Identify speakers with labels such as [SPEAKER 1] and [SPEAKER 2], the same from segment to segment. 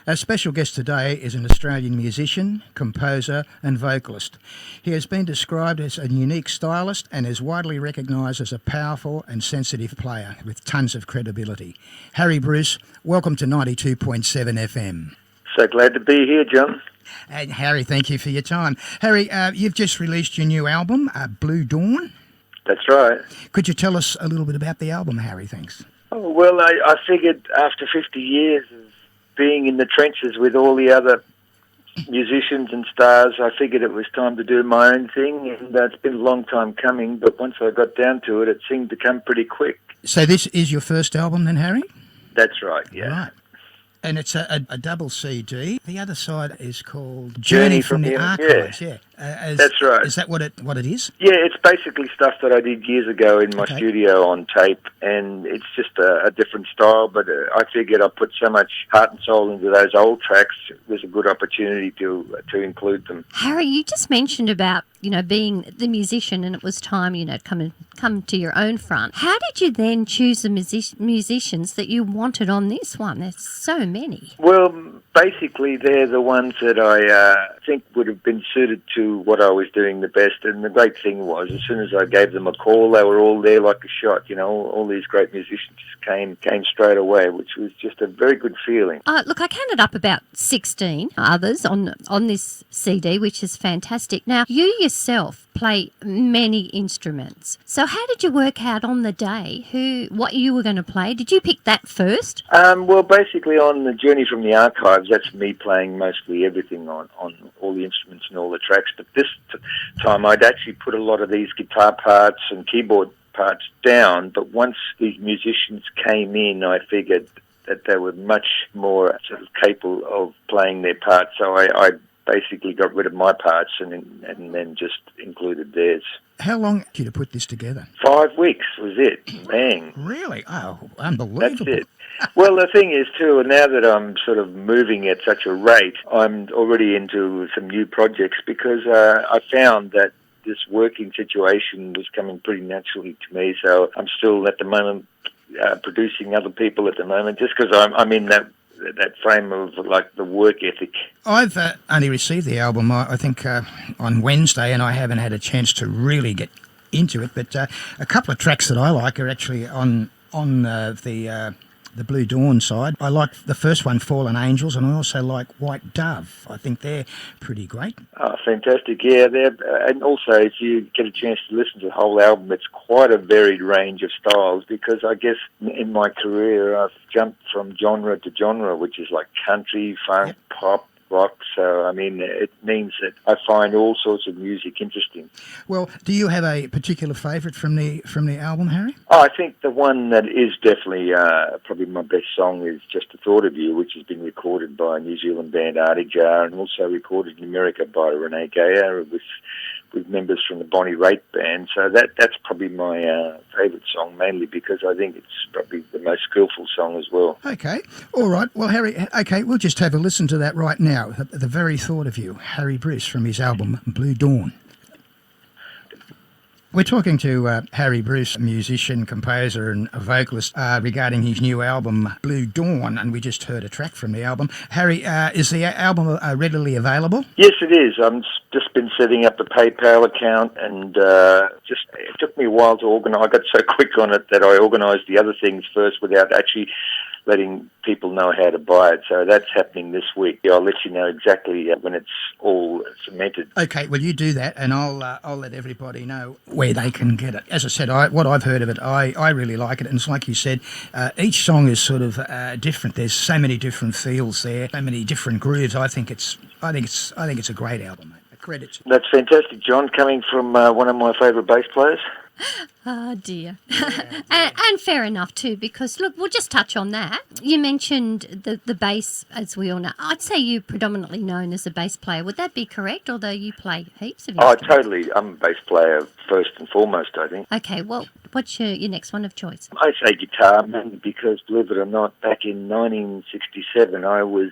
[SPEAKER 1] Our special guest today is an Australian musician, composer and vocalist. He has been described as a unique stylist and is widely recognised as a powerful and sensitive player with tons of credibility. Harry Bruce, welcome to 92.7 FM.
[SPEAKER 2] So glad to be here, John.
[SPEAKER 1] And Harry, thank you for your time. Harry, you've just released your new album, Blue Dawn.
[SPEAKER 2] That's right.
[SPEAKER 1] Could you tell us a little bit about the album, Harry? Thanks.
[SPEAKER 2] Oh, well, I figured after 50 years of being in the trenches with all the other musicians and stars, I figured it was time to do my own thing, and it's been a long time coming, but once I got down to it, it seemed to come pretty quick.
[SPEAKER 1] So this is your first album then, Harry?
[SPEAKER 2] That's right, yeah.
[SPEAKER 1] Right. And it's a double CD. The other side is called
[SPEAKER 2] Journey
[SPEAKER 1] from the Archives. Yeah.
[SPEAKER 2] That's right.
[SPEAKER 1] Is that what it is?
[SPEAKER 2] Yeah, it's basically stuff that I did years ago in my studio on tape, and it's just a different style, but I figured I put so much heart and soul into those old tracks, it was a good opportunity to include them.
[SPEAKER 3] Harry, you just mentioned about, being the musician and it was time, to come to your own front. How did you then choose the musicians that you wanted on this one? There's so many.
[SPEAKER 2] Well, basically they're the ones that I think would have been suited to what I was doing the best, and the great thing was as soon as I gave them a call, they were all there like a shot. All these great musicians just came straight away, which was just a very good feeling.
[SPEAKER 3] Look, I counted up about 16 others on this CD, which is fantastic. Now, you yourself play many instruments. So how did you work out on the day what you were going to play? Did you pick that first?
[SPEAKER 2] Well, basically on the Journey from the Archives, that's me playing mostly everything on all the instruments and all the tracks. But this time I'd actually put a lot of these guitar parts and keyboard parts down. But once these musicians came in, I figured that they were much more sort of capable of playing their parts. So I basically got rid of my parts and then just included theirs.
[SPEAKER 1] How long took you to put this together?
[SPEAKER 2] 5 weeks was it. Bang.
[SPEAKER 1] Really? Oh, unbelievable.
[SPEAKER 2] That's it. Well, the thing is, too, now that I'm sort of moving at such a rate, I'm already into some new projects because I found that this working situation was coming pretty naturally to me. So I'm still at the moment producing other people at the moment just because I'm in that frame of like the work ethic.
[SPEAKER 1] I've only received the album, I think, on Wednesday, and I haven't had a chance to really get into it. But a couple of tracks that I like are actually on the Blue Dawn side. I like the first one, Fallen Angels, and I also like White Dove. I think they're pretty great.
[SPEAKER 2] Oh, fantastic. Yeah, and also if you get a chance to listen to the whole album, it's quite a varied range of styles because I guess in my career I've jumped from genre to genre, which is like country, funk, pop, rock. So, it means that I find all sorts of music interesting.
[SPEAKER 1] Well, do you have a particular favourite from the album, Harry?
[SPEAKER 2] Oh, I think the one that is definitely probably my best song is Just the Thought of You, which has been recorded by a New Zealand band, Artie Jar, and also recorded in America by Renee Gayer with members from the Bonnie Raitt band. So that's probably my favourite song, mainly because I think it's probably the most skillful song as well.
[SPEAKER 1] Okay. All right. Well, Harry, we'll just have a listen to that right now. The Very Thought of You, Harry Bruce from his album Blue Dawn. We're talking to Harry Bruce, a musician, composer and a vocalist, regarding his new album, Blue Dawn, and we just heard a track from the album. Harry, is the album readily available?
[SPEAKER 2] Yes, it is. I've just been setting up a PayPal account, and it took me a while to organise. I got so quick on it that I organised the other things first without actually letting people know how to buy it. So that's happening this week. I'll let you know exactly when it's all cemented.
[SPEAKER 1] Okay, well, you do that, and I'll let everybody know where they can get it. As I said, what I've heard of it, I really like it, and it's like you said, each song is sort of different. There's so many different feels there, so many different grooves. I think it's a great album, mate. A credit.
[SPEAKER 2] That's fantastic, John, coming from one of my favourite bass players.
[SPEAKER 3] Oh, dear. And fair enough, too, because, look, we'll just touch on that. You mentioned the bass, as we all know. I'd say you're predominantly known as a bass player. Would that be correct, although you play heaps of instruments?
[SPEAKER 2] Oh, totally. I'm a bass player first and foremost, I think.
[SPEAKER 3] Okay, well, what's your next one of choice?
[SPEAKER 2] I say guitar, mainly because, believe it or not, back in 1967, I was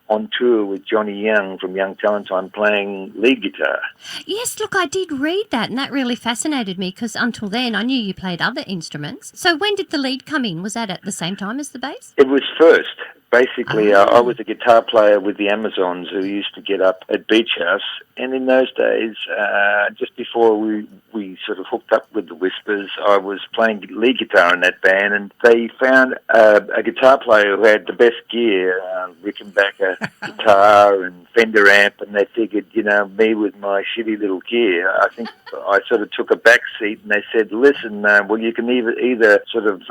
[SPEAKER 2] on tour with Johnny Young from Young Talentine playing lead guitar.
[SPEAKER 3] Yes, look, I did read that, and that really fascinated me because until then I knew you played other instruments. So when did the lead come in? Was that at the same time as the bass?
[SPEAKER 2] It was first, Basically, I was a guitar player with the Amazons who used to get up at Beach House, and in those days, just before we sort of hooked up with the Whispers, I was playing lead guitar in that band, and they found a guitar player who had the best gear, Rickenbacker guitar and Fender amp, and they figured, me with my shitty little gear, I think I sort of took a back seat, and they said, listen, well, you can either sort of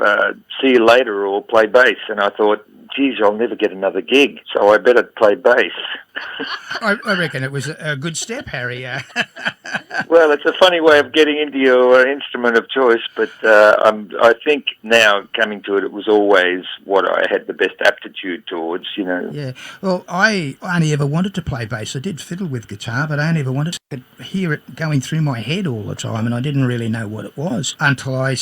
[SPEAKER 2] see you later or play bass. And I thought, geez, I'll never get another gig, so I better play bass.
[SPEAKER 1] I reckon it was a good step, Harry.
[SPEAKER 2] Well, it's a funny way of getting into your instrument of choice, but I think now, coming to it, it was always what I had the best aptitude towards,
[SPEAKER 1] Yeah. Well, I only ever wanted to play bass. I did fiddle with guitar, but I only ever wanted to hear it going through my head all the time, and I didn't really know what it was until I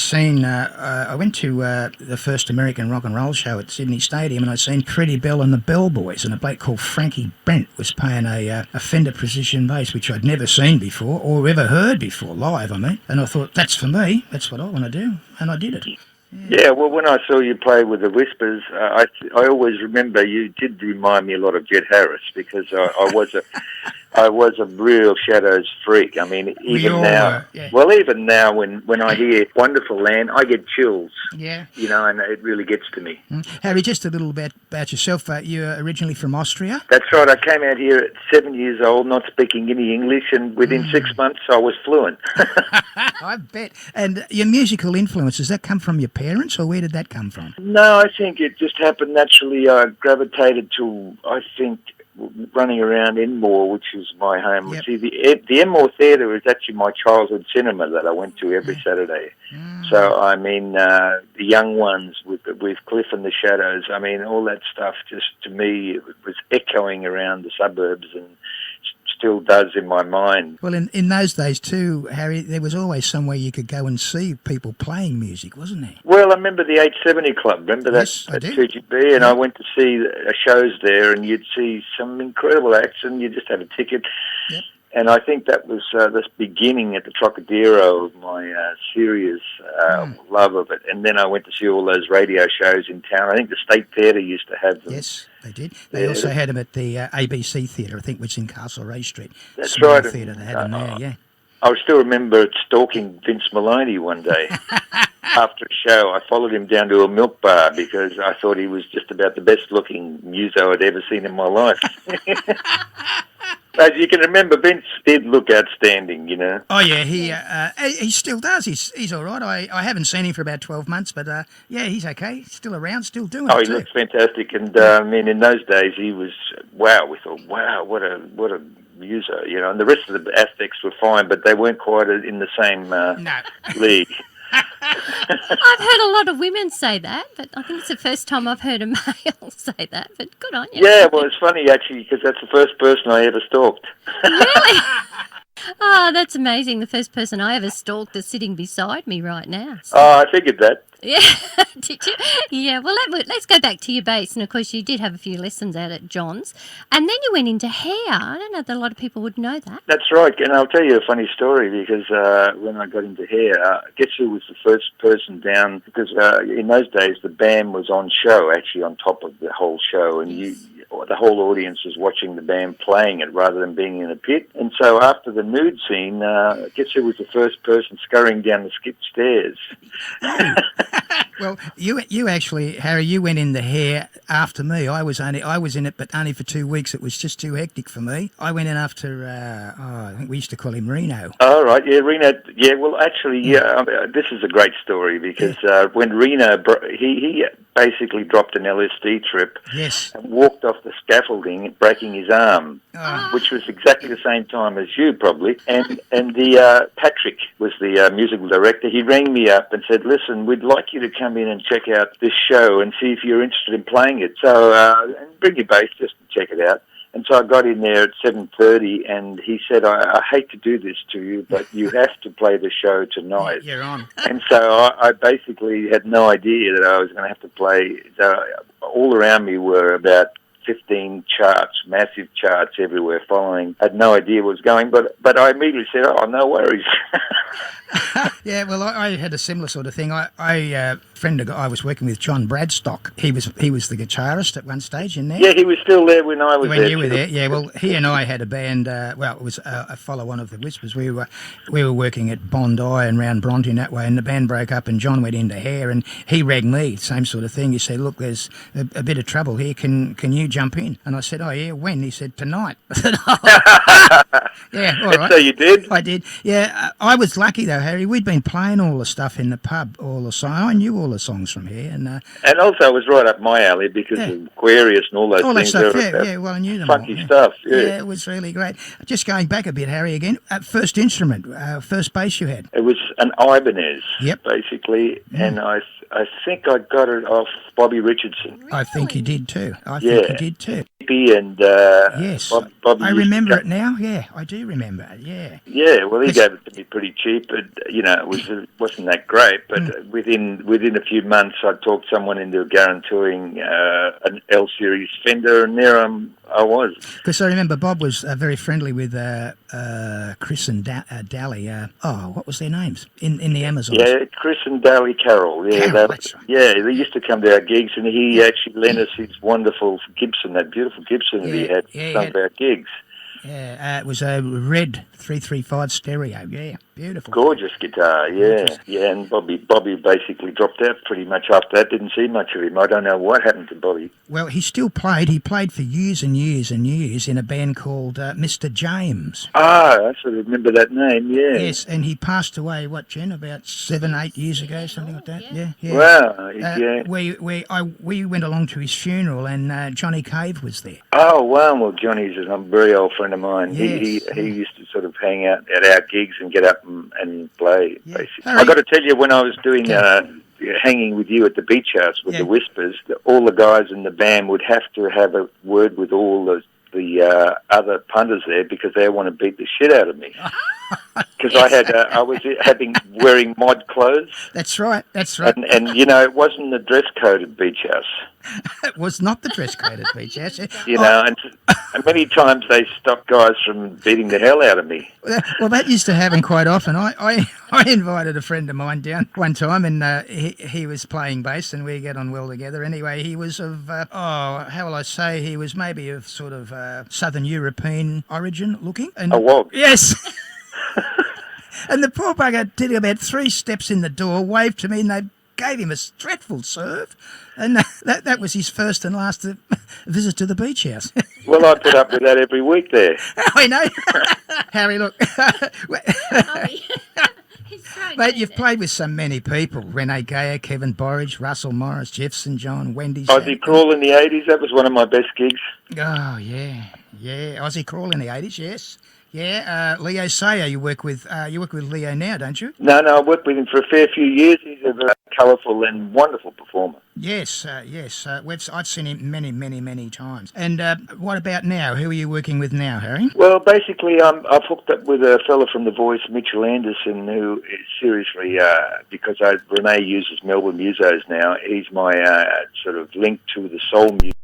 [SPEAKER 1] went to the first American rock and roll show at Sydney Stadium, and I seen Freddie Bell and the Bellboys, and a bloke called Frankie Brent was playing a Fender Precision bass, which I'd never seen before or ever heard before, live, I mean. And I thought, that's for me, that's what I want to do, and I did it.
[SPEAKER 2] Yeah, well, when I saw you play with the Whispers, I always remember you did remind me a lot of Jet Harris, because I was a real Shadows freak. I mean, even now, even now when I hear Wonderful Land, I get chills.
[SPEAKER 1] Yeah.
[SPEAKER 2] And it really gets to me.
[SPEAKER 1] Harry, just a little bit about yourself. You're originally from Austria?
[SPEAKER 2] That's right. I came out here at 7 years old, not speaking any English, and within 6 months I was fluent.
[SPEAKER 1] I bet. And your musical influence, does that come from your parents, or where did that come from?
[SPEAKER 2] No, I think it just happened naturally. I gravitated to, running around Enmore, which is my home.
[SPEAKER 1] Yep.
[SPEAKER 2] See, the Enmore Theatre is actually my childhood cinema that I went to every Saturday. So, I mean, the young ones with Cliff and the Shadows, I mean, all that stuff just, to me, it was echoing around the suburbs and still does in my mind.
[SPEAKER 1] Well, in those days too, Harry, there was always somewhere you could go and see people playing music, wasn't there?
[SPEAKER 2] Well, I remember the 870 Club. Remember that at 2GB? And I went to see shows there, and you'd see some incredible acts, and you just have a ticket. Yep. And I think that was the beginning at the Trocadero of my serious love of it. And then I went to see all those radio shows in town. I think the State Theatre used to have them.
[SPEAKER 1] Yes, they did. They also had them at the ABC Theatre, I think, which is in Castlereagh Street.
[SPEAKER 2] That's
[SPEAKER 1] Small
[SPEAKER 2] right.
[SPEAKER 1] Theatre, they had them there, yeah.
[SPEAKER 2] I still remember stalking Vince Maloney one day. After a show, I followed him down to a milk bar because I thought he was just about the best-looking muso I'd ever seen in my life. As you can remember, Vince did look outstanding,
[SPEAKER 1] Oh, yeah, he still does. He's all right. I haven't seen him for about 12 months, but, yeah, he's okay. He's still around, still doing it,
[SPEAKER 2] he looks fantastic. And, I mean, in those days, he was, wow, we thought, wow, what a muso, and the rest of the aspects were fine, but they weren't quite in the same league.
[SPEAKER 3] I've heard a lot of women say that, but I think it's the first time I've heard a male say that, but good on you.
[SPEAKER 2] Yeah, well, it's funny, actually, because that's the first person I ever stalked.
[SPEAKER 3] Really? Oh, that's amazing. The first person I ever stalked is sitting beside me right now. So.
[SPEAKER 2] Oh, I figured that.
[SPEAKER 3] Yeah, did you? Yeah, well, let's go back to your bass. And, of course, you did have a few lessons out at John's. And then you went into hair. I don't know that a lot of people would know that.
[SPEAKER 2] That's right. And I'll tell you a funny story because when I got into hair, guess who was the first person down? Because in those days, the band was on show, actually on top of the whole show. And the whole audience was watching the band playing it rather than being in a pit. And so after the nude scene, guess who was the first person scurrying down the skip stairs?
[SPEAKER 1] Well, you actually, Harry, you went in the hair after me. I was in it, but only for 2 weeks. It was just too hectic for me. I went in after, I think we used to call him Reno.
[SPEAKER 2] Oh, right, yeah, Reno. Yeah, well, actually, this is a great story because when Reno, he basically dropped an LSD trip and walked off the scaffolding, breaking his arm, which was exactly the same time as you, probably. And the Patrick was the musical director. He rang me up and said, listen, we'd like you to come in and check out this show and see if you're interested in playing it. So and bring your bass just to check it out. And so I got in there at 7:30, and he said, I hate to do this to you, but you have to play the show tonight.
[SPEAKER 1] You're on.
[SPEAKER 2] And so I basically had no idea that I was going to have to play. All around me were about 15 charts, massive charts everywhere following. I had no idea what was going, but I immediately said, oh, no worries.
[SPEAKER 1] Yeah, well, I had a similar sort of thing. I friend I was working with, John Bradstock. He was the guitarist at one stage in there.
[SPEAKER 2] Yeah, he was still there when I was there.
[SPEAKER 1] When you were there, yeah. Well, he and I had a band. Well, it was a follow-on of the Whispers. We were working at Bondi and round Bronte and that way, and the band broke up, and John went into Hare, and he rang me, same sort of thing. He said, "Look, there's a bit of trouble here. Can you jump in?" And I said, "Oh yeah, when?" He said, "Tonight." I said, "Oh." Yeah, all right.
[SPEAKER 2] So you did?
[SPEAKER 1] I did. Yeah, I was lucky though, Harry. We'd been playing all the stuff in the pub, all the songs. I knew all the songs from here, and
[SPEAKER 2] also it was right up my alley because of Aquarius and all those
[SPEAKER 1] all that
[SPEAKER 2] things.
[SPEAKER 1] stuff. Yeah, well, I knew them.
[SPEAKER 2] Funky
[SPEAKER 1] all, yeah.
[SPEAKER 2] stuff. Yeah.
[SPEAKER 1] It was really great. Just going back a bit, Harry, again. First instrument, first bass you had.
[SPEAKER 2] It was an Ibanez,
[SPEAKER 1] Yep.
[SPEAKER 2] basically, and I think I got it off Bobby Richardson.
[SPEAKER 1] I think you did too. I think you did too.
[SPEAKER 2] And
[SPEAKER 1] Yes,
[SPEAKER 2] Bobby
[SPEAKER 1] I remember it now. Yeah, I do remember it. Yeah.
[SPEAKER 2] Yeah, well, he gave it to me pretty cheap. It wasn't that great, but within a few months, I talked someone into guaranteeing an L series Fender, and there I was.
[SPEAKER 1] Because I remember Bob was very friendly with Chris and Dally. What was their names in the Amazons?
[SPEAKER 2] Yeah, Chris and Dally Carroll. Yeah,
[SPEAKER 1] Carroll, that's right.
[SPEAKER 2] Yeah, they used to come to our gigs, and he actually lent us his wonderful Gibson, that beautiful Gibson that he had for some of our gigs.
[SPEAKER 1] Yeah, it was a red 335 stereo. Yeah, beautiful.
[SPEAKER 2] Gorgeous guitar, yeah. Yeah, and Bobby basically dropped out pretty much after that. Didn't see much of him. I don't know what happened to Bobby.
[SPEAKER 1] Well, he still played. He played for years and years and years in a band called Mr. James.
[SPEAKER 2] Ah, I sort of remember that name, yeah.
[SPEAKER 1] Yes, and he passed away, what, Jen, about 7-8 years ago, something like that? Yeah.
[SPEAKER 2] Wow, yeah.
[SPEAKER 1] We went along to his funeral, and Johnny Cave was there.
[SPEAKER 2] Oh, wow. Well, Johnny's a very old friend of mine.
[SPEAKER 1] Yes.
[SPEAKER 2] He used to sort of hang out at our gigs and get up and play, basically.
[SPEAKER 1] All right.
[SPEAKER 2] I got to tell you, when I was doing hanging with you at the beach house with the Whispers, all the guys in the band would have to have a word with all the other punters there because they want to beat the shit out of me. Because I was wearing mod clothes.
[SPEAKER 1] That's right.
[SPEAKER 2] And it wasn't the dress code at Beach House.
[SPEAKER 1] It was not the dress code at Beach House.
[SPEAKER 2] And many times they stopped guys from beating the hell out of me.
[SPEAKER 1] Well, that used to happen quite often. I invited a friend of mine down one time, and he was playing bass, and we get on well together. Anyway, he was of, how will I say, he was maybe of sort of Southern European origin looking. And,
[SPEAKER 2] a wog.
[SPEAKER 1] Yes. And the poor bugger did about 3 steps in the door, waved to me, and they gave him a dreadful serve. And that was his first and last visit to the beach house.
[SPEAKER 2] Well, I put up with that every week there.
[SPEAKER 1] I know. Harry, look. Mate, you've played with so many people. Renee Gayer, Kevin Borridge, Russell Morris, Jefferson John, Wendy.
[SPEAKER 2] Aussie Crawl in the 80s, that was one of my best gigs.
[SPEAKER 1] Oh, yeah. Aussie Crawl in the 80s, yes. Yeah, Leo Sayer, you work with Leo now, don't you?
[SPEAKER 2] No, I worked with him for a fair few years. He's a very colourful and wonderful performer.
[SPEAKER 1] Yes. I've seen him many, many, many times. And what about now? Who are you working with now, Harry?
[SPEAKER 2] Well, basically, I've hooked up with a fella from The Voice, Mitchell Anderson, who is seriously, because Renee uses Melbourne Musos now, he's my sort of link to the soul music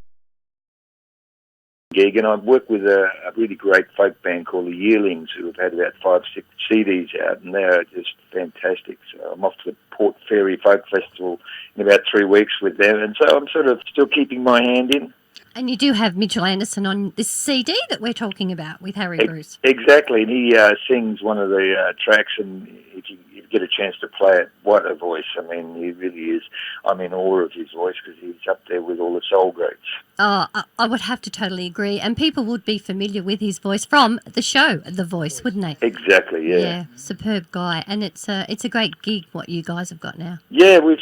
[SPEAKER 2] gig, and I've worked with a really great folk band called the Yearlings, who have had about 5-6 CDs out, and they're just fantastic. So I'm off to the Port Fairy Folk Festival in about 3 weeks with them, and so I'm sort of still keeping my hand in.
[SPEAKER 3] And you do have Mitchell Anderson on this CD that we're talking about with Harry Bruce.
[SPEAKER 2] Exactly, and he sings one of the tracks, and if you get a chance to play it, what a voice. I mean, he really is. I'm in awe of his voice because he's up there with all the soul greats.
[SPEAKER 3] Oh, I would have to totally agree. And people would be familiar with his voice from the show, The Voice, wouldn't they?
[SPEAKER 2] Exactly, yeah.
[SPEAKER 3] Yeah, superb guy. And it's a great gig what you guys have got now.
[SPEAKER 2] Yeah, we've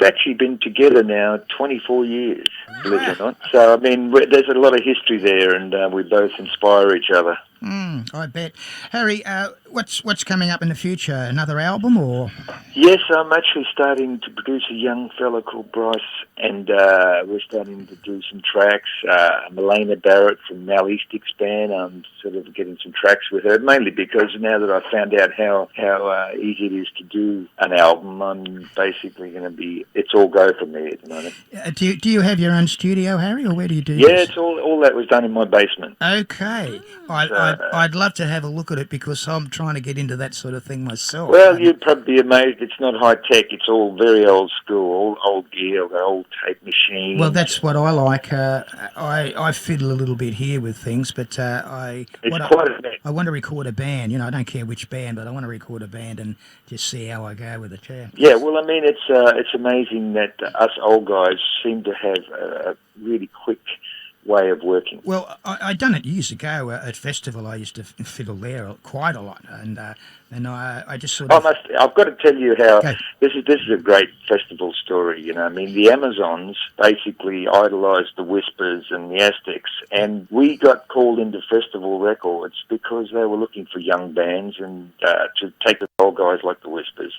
[SPEAKER 2] actually been together now 24 years, believe it or not. So, I mean, there's a lot of history there, and we both inspire each other.
[SPEAKER 1] I bet. Harry, what's coming up in the future? Another album, or?
[SPEAKER 2] Yes, I'm actually starting to produce a young fella called Bryce, and we're starting to do some tracks. Milena Barrett from Malistics band, I'm sort of getting some tracks with her, mainly because now that I've found out how easy it is to do an album, I'm basically going to be, it's all go for me at the moment.
[SPEAKER 1] Do you have your own studio, Harry, or where do you do
[SPEAKER 2] this?
[SPEAKER 1] this?
[SPEAKER 2] It's all that was done in my basement.
[SPEAKER 1] Okay. I I'd love to have a look at it because I'm trying to get into that sort of thing myself.
[SPEAKER 2] Well, you'd probably be amazed. It's not high tech. It's all very old school, old gear, old tape machines.
[SPEAKER 1] Well, that's what I like. I fiddle a little bit here with things, but I want to record a band. I don't care which band, but I want to record a band and just see how I go with it. Yeah.
[SPEAKER 2] Yeah. Well, I mean, it's amazing that us old guys seem to have a really quick way of working.
[SPEAKER 1] Well, I done it years ago at festival. I used to fiddle there quite a lot, and I just sort of.
[SPEAKER 2] I've got to tell you how
[SPEAKER 1] Okay.
[SPEAKER 2] this is a great festival story. I mean, the Amazons basically idolised the Whispers and the Aztecs, and we got called into Festival Records because they were looking for young bands and to take the old guys like the Whispers.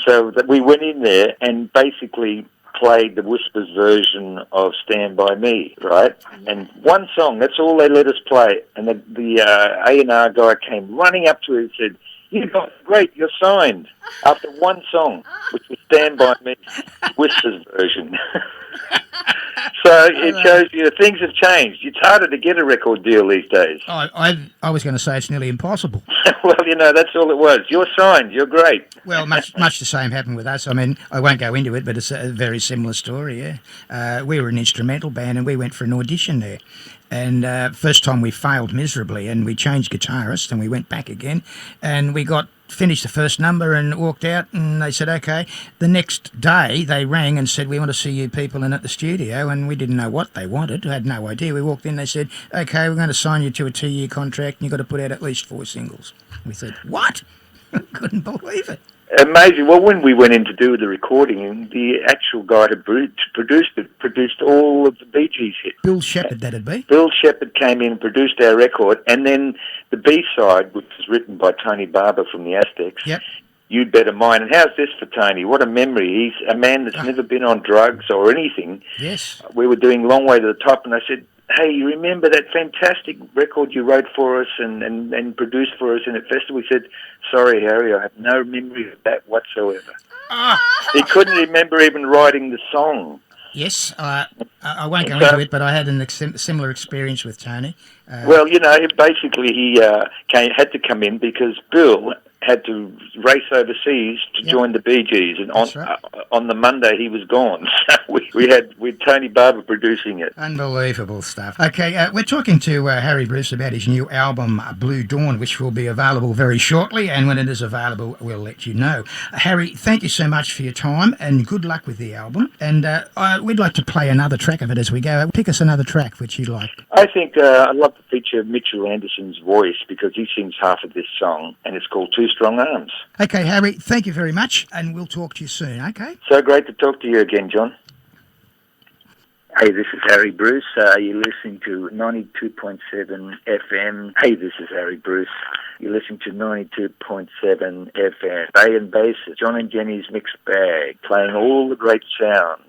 [SPEAKER 2] So that we went in there and basically played the Whispers version of Stand By Me, right? And one song, that's all they let us play. And the A&R guy came running up to us and said, "You guys, great, you're signed." After one song, which was Stand By Me, Whispers version. So it shows you things have changed. It's harder to get a record deal these days.
[SPEAKER 1] I was going to say it's nearly impossible.
[SPEAKER 2] Well, that's all it was. You're signed. You're great.
[SPEAKER 1] Well, much the same happened with us. I mean, I won't go into it, but it's a very similar story, yeah. We were an instrumental band and we went for an audition there. And first time we failed miserably and we changed guitarists and we went back again and we finished the first number and walked out and they said, okay. The next day they rang and said, we want to see you people in at the studio, and we didn't know what they wanted. I had no idea. We walked in, they said, okay, we're going to sign you to a 2-year contract and you've got to put out at least 4 singles. We said, what? Couldn't believe it.
[SPEAKER 2] Amazing. Well, when we went in to do the recording, the actual guy who produced all of the Bee Gees hits.
[SPEAKER 1] Bill Shepherd, that'd be.
[SPEAKER 2] Bill Shepherd came in and produced our record, and then the B-side, which was written by Tony Barber from the Aztecs,
[SPEAKER 1] Yep.
[SPEAKER 2] You'd Better Mind. And how's this for Tony? What a memory. He's a man that's never been on drugs or anything.
[SPEAKER 1] Yes.
[SPEAKER 2] We were doing Long Way to the Top, and I said, hey, you remember that fantastic record you wrote for us and produced for us in a festival? He said, sorry, Harry, I have no memory of that whatsoever. He couldn't remember even writing the song.
[SPEAKER 1] Yes, I won't go into it, but I had a similar experience with Tony.
[SPEAKER 2] Well, basically he had to come in because Bill had to race overseas to join the Bee Gees, and on the Monday he was gone. So we had Tony Barber producing it.
[SPEAKER 1] Unbelievable stuff. Okay, we're talking to Harry Bruce about his new album Blue Dawn, which will be available very shortly, and when it is available we'll let you know. Harry, thank you so much for your time and good luck with the album, and we'd like to play another track of it as we go. Pick us another track which you'd like.
[SPEAKER 2] I think I'd love to feature Mitchell Anderson's voice because he sings half of this song, and it's called Two Strong Arms.
[SPEAKER 1] Okay, Harry, thank you very much, and we'll talk to you soon, okay?
[SPEAKER 2] So great to talk to you again, John. Hey, this is Harry Bruce. You're listening to 92.7 FM. Hey, this is Harry Bruce. You're listening to 92.7 FM. Bay and Bass, John and Jenny's mixed bag, playing all the great sounds